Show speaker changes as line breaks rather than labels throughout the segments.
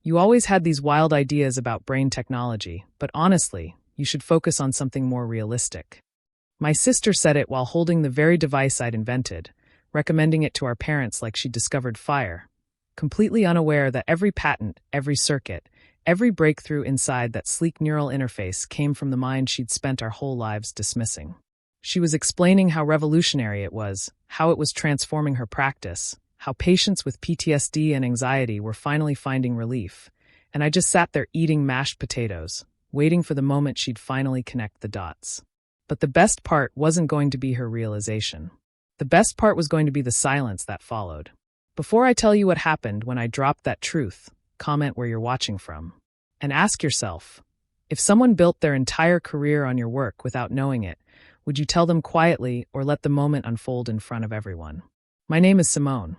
You always had these wild ideas about brain technology, but honestly, you should focus on something more realistic. My sister said it while holding the very device I'd invented, recommending it to our parents like she'd discovered fire, completely unaware that every patent, every circuit, every breakthrough inside that sleek neural interface came from the mind she'd spent our whole lives dismissing. She was explaining how revolutionary it was, how it was transforming her practice, how patients with PTSD and anxiety were finally finding relief, and I just sat there eating mashed potatoes, waiting for the moment she'd finally connect the dots. But the best part wasn't going to be her realization. The best part was going to be the silence that followed. Before I tell you what happened when I dropped that truth, comment where you're watching from. And ask yourself, if someone built their entire career on your work without knowing it, would you tell them quietly or let the moment unfold in front of everyone? My name is Simone.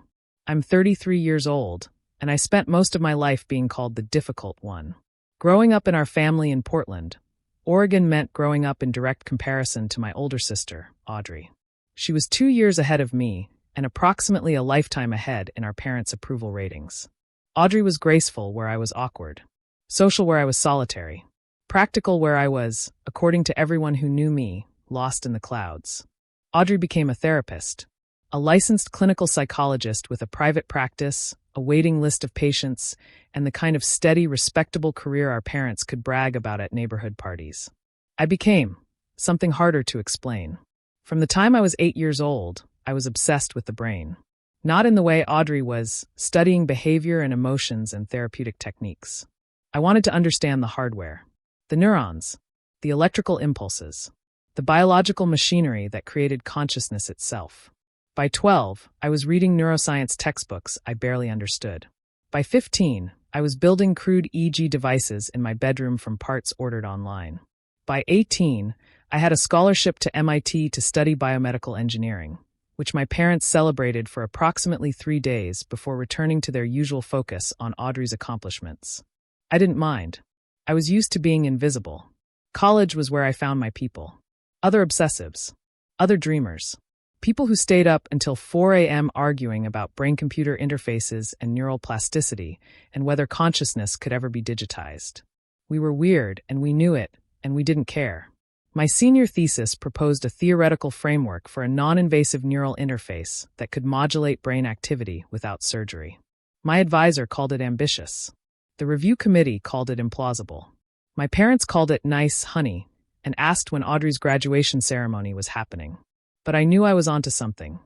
I'm 33 years old, and I spent most of my life being called the difficult one. Growing up in our family in Portland, Oregon meant growing up in direct comparison to my older sister, Audrey. She was 2 years ahead of me and approximately a lifetime ahead in our parents' approval ratings. Audrey was graceful where I was awkward, social where I was solitary, practical where I was, according to everyone who knew me, lost in the clouds. Audrey became a therapist, a licensed clinical psychologist with a private practice, a waiting list of patients, and the kind of steady, respectable career our parents could brag about at neighborhood parties. I became something harder to explain. From the time I was 8 years old, I was obsessed with the brain. Not in the way Audrey was, studying behavior and emotions and therapeutic techniques. I wanted to understand the hardware, the neurons, the electrical impulses, the biological machinery that created consciousness itself. By 12, I was reading neuroscience textbooks I barely understood. By 15, I was building crude EEG devices in my bedroom from parts ordered online. By 18, I had a scholarship to MIT to study biomedical engineering, which my parents celebrated for approximately 3 days before returning to their usual focus on Audrey's accomplishments. I didn't mind. I was used to being invisible. College was where I found my people. Other obsessives. Other dreamers. People who stayed up until 4 a.m. arguing about brain-computer interfaces and neural plasticity and whether consciousness could ever be digitized. We were weird, and we knew it, and we didn't care. My senior thesis proposed a theoretical framework for a non-invasive neural interface that could modulate brain activity without surgery. My advisor called it ambitious. The review committee called it implausible. My parents called it nice honey and asked when Audrey's graduation ceremony was happening. But I knew I was onto something.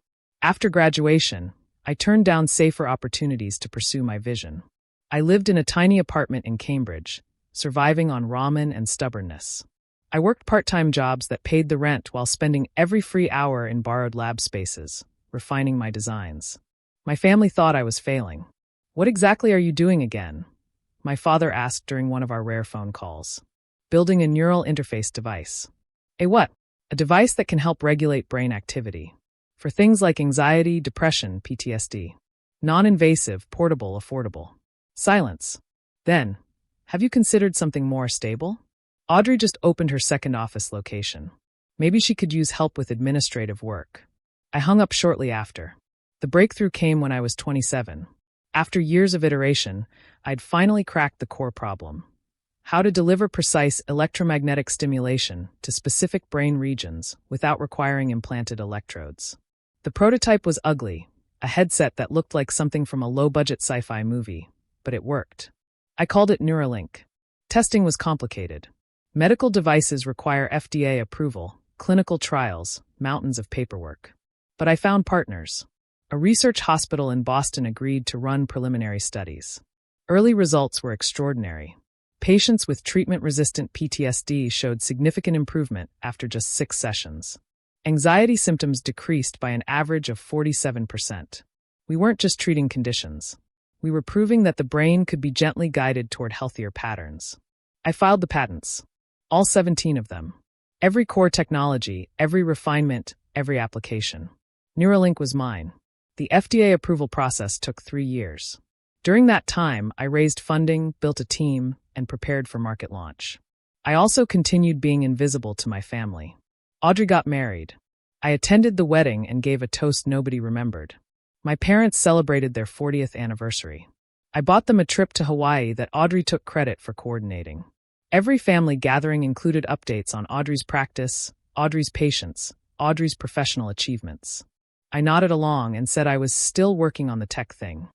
After graduation, I turned down safer opportunities to pursue my vision. I lived in a tiny apartment in Cambridge, surviving on ramen and stubbornness. I worked part-time jobs that paid the rent while spending every free hour in borrowed lab spaces, refining my designs. My family thought I was failing. "What exactly are you doing again?" my father asked during one of our rare phone calls. "Building a neural interface device." "A what?" "A device that can help regulate brain activity. For things like anxiety, depression, PTSD. Non-invasive, portable, affordable." Silence. Then, "Have you considered something more stable?" Audrey just opened her second office location. Maybe she could use help with administrative work. I hung up shortly after. The breakthrough came when I was 27. After years of iteration, I'd finally cracked the core problem. How to deliver precise electromagnetic stimulation to specific brain regions without requiring implanted electrodes. The prototype was ugly, a headset that looked like something from a low-budget sci-fi movie, but it worked. I called it Neuralink. Testing was complicated. Medical devices require FDA approval, clinical trials, mountains of paperwork. But I found partners. A research hospital in Boston agreed to run preliminary studies. Early results were extraordinary. Patients with treatment-resistant PTSD showed significant improvement after just 6 sessions. Anxiety symptoms decreased by an average of 47%. We weren't just treating conditions. We were proving that the brain could be gently guided toward healthier patterns. I filed the patents. All 17 of them. Every core technology, every refinement, every application. Neuralink was mine. The FDA approval process took 3 years. During that time, I raised funding, built a team, and prepared for market launch. I also continued being invisible to my family. Audrey got married. I attended the wedding and gave a toast nobody remembered. My parents celebrated their 40th anniversary. I bought them a trip to Hawaii that Audrey took credit for coordinating. Every family gathering included updates on Audrey's practice, Audrey's patients, Audrey's professional achievements. I nodded along and said I was still working on the tech thing.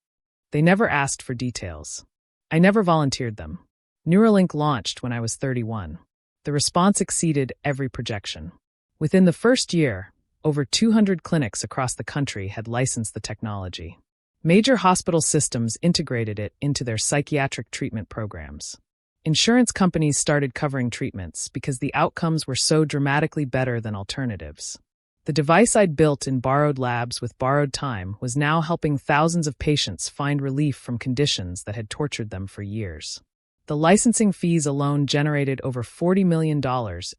They never asked for details. I never volunteered them. Neuralink launched when I was 31. The response exceeded every projection. Within the first year, over 200 clinics across the country had licensed the technology. Major hospital systems integrated it into their psychiatric treatment programs. Insurance companies started covering treatments because the outcomes were so dramatically better than alternatives. The device I'd built in borrowed labs with borrowed time was now helping thousands of patients find relief from conditions that had tortured them for years. The licensing fees alone generated over $40 million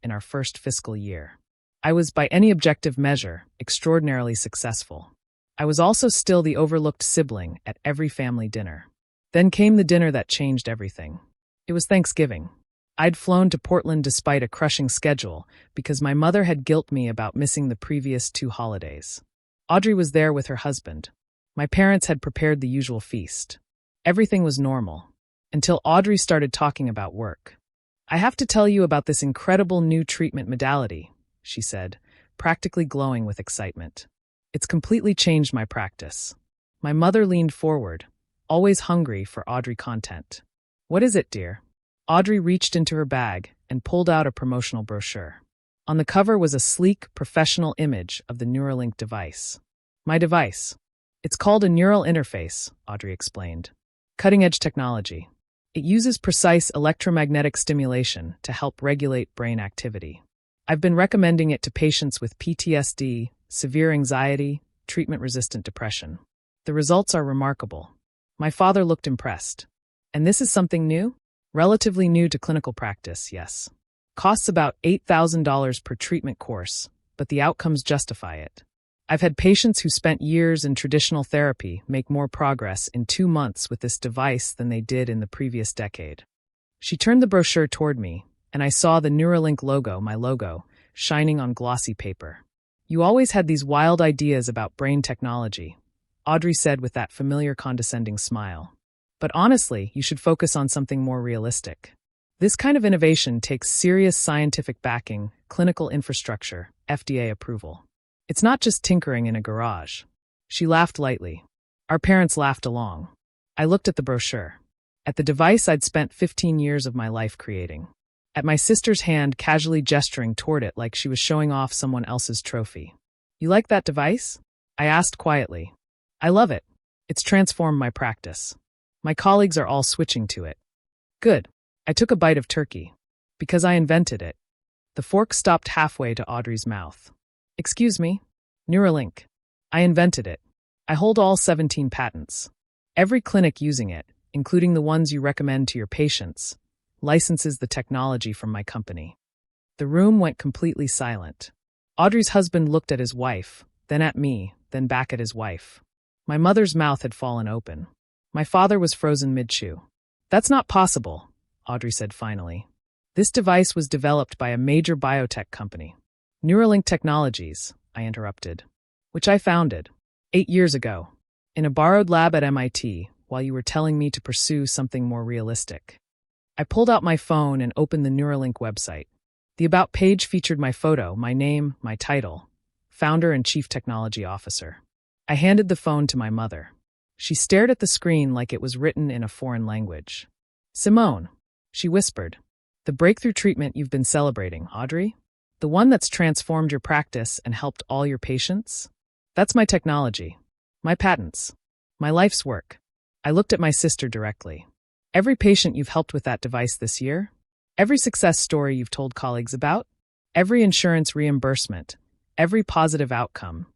in our first fiscal year. I was, by any objective measure, extraordinarily successful. I was also still the overlooked sibling at every family dinner. Then came the dinner that changed everything. It was Thanksgiving. I'd flown to Portland despite a crushing schedule because my mother had guilt me about missing the previous 2 holidays. Audrey was there with her husband. My parents had prepared the usual feast. Everything was normal, until Audrey started talking about work. "I have to tell you about this incredible new treatment modality," she said, practically glowing with excitement. "It's completely changed my practice." My mother leaned forward, always hungry for Audrey content. "What is it, dear?" Audrey reached into her bag and pulled out a promotional brochure. On the cover was a sleek, professional image of the Neuralink device. "My device. It's called a neural interface," Audrey explained. "Cutting-edge technology. It uses precise electromagnetic stimulation to help regulate brain activity. I've been recommending it to patients with PTSD, severe anxiety, treatment-resistant depression. The results are remarkable." My father looked impressed. "And this is something new?" "Relatively new to clinical practice, yes. Costs about $8,000 per treatment course, but the outcomes justify it. I've had patients who spent years in traditional therapy make more progress in 2 months with this device than they did in the previous decade." She turned the brochure toward me, and I saw the Neuralink logo, my logo, shining on glossy paper. "You always had these wild ideas about brain technology," Audrey said with that familiar condescending smile. "But honestly, you should focus on something more realistic. This kind of innovation takes serious scientific backing, clinical infrastructure, FDA approval. It's not just tinkering in a garage." She laughed lightly. Our parents laughed along. I looked at the brochure. At the device I'd spent 15 years of my life creating. At my sister's hand casually gesturing toward it like she was showing off someone else's trophy. "You like that device?" I asked quietly. "I love it. It's transformed my practice. My colleagues are all switching to it." "Good." I took a bite of turkey. "Because I invented it." The fork stopped halfway to Audrey's mouth. "Excuse me?" "Neuralink. I invented it. I hold all 17 patents. Every clinic using it, including the ones you recommend to your patients, licenses the technology from my company." The room went completely silent. Audrey's husband looked at his wife, then at me, then back at his wife. My mother's mouth had fallen open. My father was frozen mid-chew. "That's not possible," Audrey said finally. "This device was developed by a major biotech company." "Neuralink Technologies," I interrupted. "Which I founded 8 years ago, in a borrowed lab at MIT, while you were telling me to pursue something more realistic." I pulled out my phone and opened the Neuralink website. The About page featured my photo, my name, my title, Founder and Chief Technology Officer. I handed the phone to my mother. She stared at the screen like it was written in a foreign language. "Simone," she whispered, "the breakthrough treatment you've been celebrating, Audrey? The one that's transformed your practice and helped all your patients? That's my technology. My patents. My life's work." I looked at my sister directly. "Every patient you've helped with that device this year? Every success story you've told colleagues about? Every insurance reimbursement? Every positive outcome?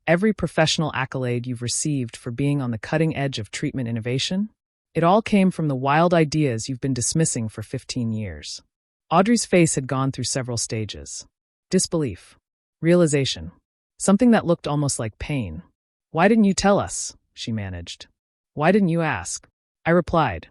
Every professional accolade you've received for being on the cutting edge of treatment innovation? It all came from the wild ideas you've been dismissing for 15 years." Audrey's face had gone through several stages. Disbelief. Realization. Something that looked almost like pain. "Why didn't you tell us?" she managed. "Why didn't you ask?" I replied.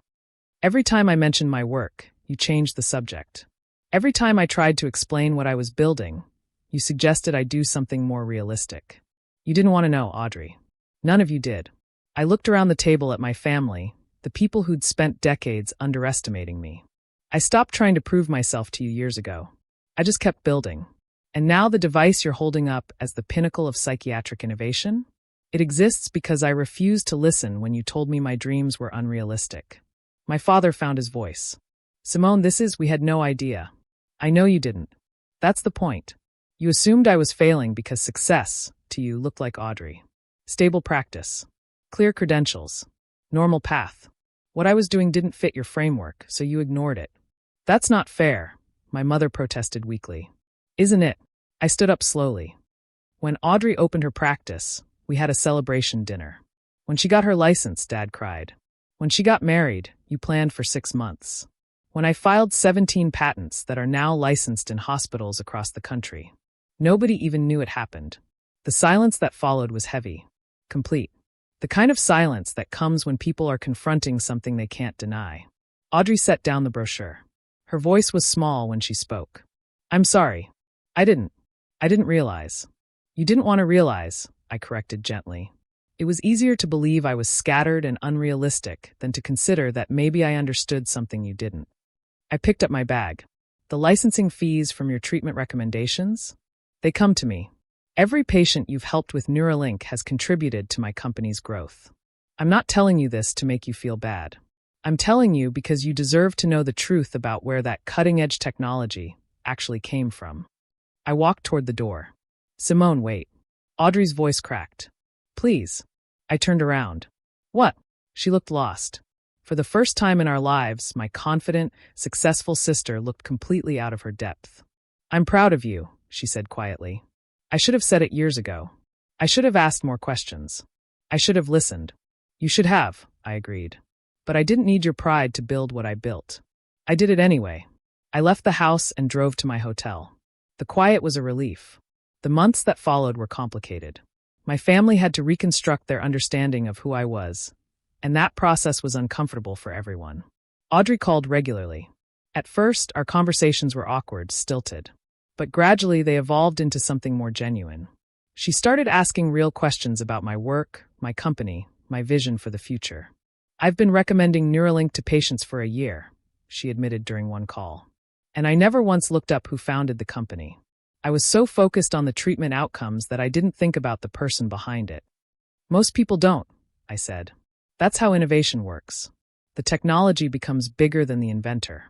"Every time I mentioned my work, you changed the subject. Every time I tried to explain what I was building, you suggested I do something more realistic. You didn't want to know, Audrey. None of you did." I looked around the table at my family, the people who'd spent decades underestimating me. I stopped trying to prove myself to you years ago. I just kept building. And now the device you're holding up as the pinnacle of psychiatric innovation? It exists because I refused to listen when you told me my dreams were unrealistic. My father found his voice. Simone, we had no idea. I know you didn't. That's the point. You assumed I was failing because success, to you, looked like Audrey. Stable practice. Clear credentials. Normal path. What I was doing didn't fit your framework, so you ignored it. That's not fair, my mother protested weakly. Isn't it? I stood up slowly. When Audrey opened her practice, we had a celebration dinner. When she got her license, Dad cried. When she got married, you planned for 6 months. When I filed 17 patents that are now licensed in hospitals across the country. Nobody even knew it happened. The silence that followed was heavy. Complete. The kind of silence that comes when people are confronting something they can't deny. Audrey set down the brochure. Her voice was small when she spoke. I'm sorry. I didn't realize. You didn't want to realize, I corrected gently. It was easier to believe I was scattered and unrealistic than to consider that maybe I understood something you didn't. I picked up my bag. The licensing fees from your treatment recommendations? They come to me. Every patient you've helped with Neuralink has contributed to my company's growth. I'm not telling you this to make you feel bad. I'm telling you because you deserve to know the truth about where that cutting-edge technology actually came from. I walked toward the door. Simone, wait. Audrey's voice cracked. Please. I turned around. What? She looked lost. For the first time in our lives, my confident, successful sister looked completely out of her depth. I'm proud of you, she said quietly. I should have said it years ago. I should have asked more questions. I should have listened. You should have, I agreed. But I didn't need your pride to build what I built. I did it anyway. I left the house and drove to my hotel. The quiet was a relief. The months that followed were complicated. My family had to reconstruct their understanding of who I was, and that process was uncomfortable for everyone. Audrey called regularly. At first, our conversations were awkward, stilted. But gradually they evolved into something more genuine. She started asking real questions about my work, my company, my vision for the future. I've been recommending Neuralink to patients for a year, she admitted during one call. And I never once looked up who founded the company. I was so focused on the treatment outcomes that I didn't think about the person behind it. Most people don't, I said. That's how innovation works. The technology becomes bigger than the inventor.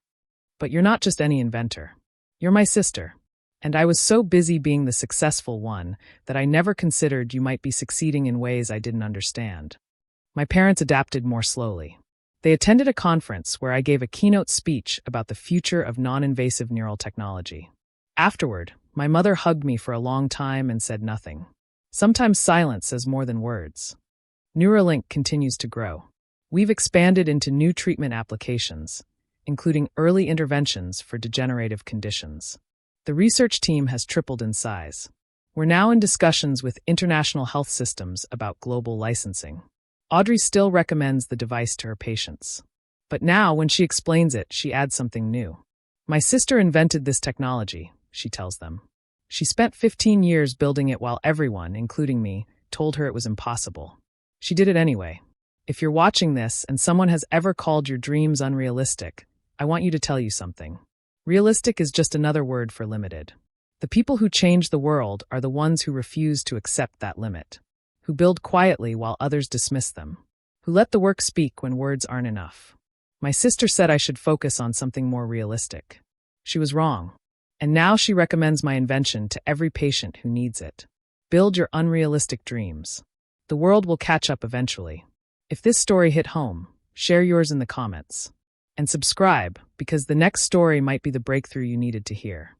But you're not just any inventor. You're my sister. And I was so busy being the successful one that I never considered you might be succeeding in ways I didn't understand. My parents adapted more slowly. They attended a conference where I gave a keynote speech about the future of non-invasive neural technology. Afterward, my mother hugged me for a long time and said nothing. Sometimes silence says more than words. Neuralink continues to grow. We've expanded into new treatment applications, including early interventions for degenerative conditions. The research team has tripled in size. We're now in discussions with international health systems about global licensing. Audrey still recommends the device to her patients. But now, when she explains it, she adds something new. My sister invented this technology, she tells them. She spent 15 years building it while everyone, including me, told her it was impossible. She did it anyway. If you're watching this and someone has ever called your dreams unrealistic, I want you to tell you something. Realistic is just another word for limited. The people who change the world are the ones who refuse to accept that limit, who build quietly while others dismiss them, who let the work speak when words aren't enough. My sister said I should focus on something more realistic. She was wrong. And now she recommends my invention to every patient who needs it. Build your unrealistic dreams. The world will catch up eventually. If this story hit home, share yours in the comments. And subscribe, because the next story might be the breakthrough you needed to hear.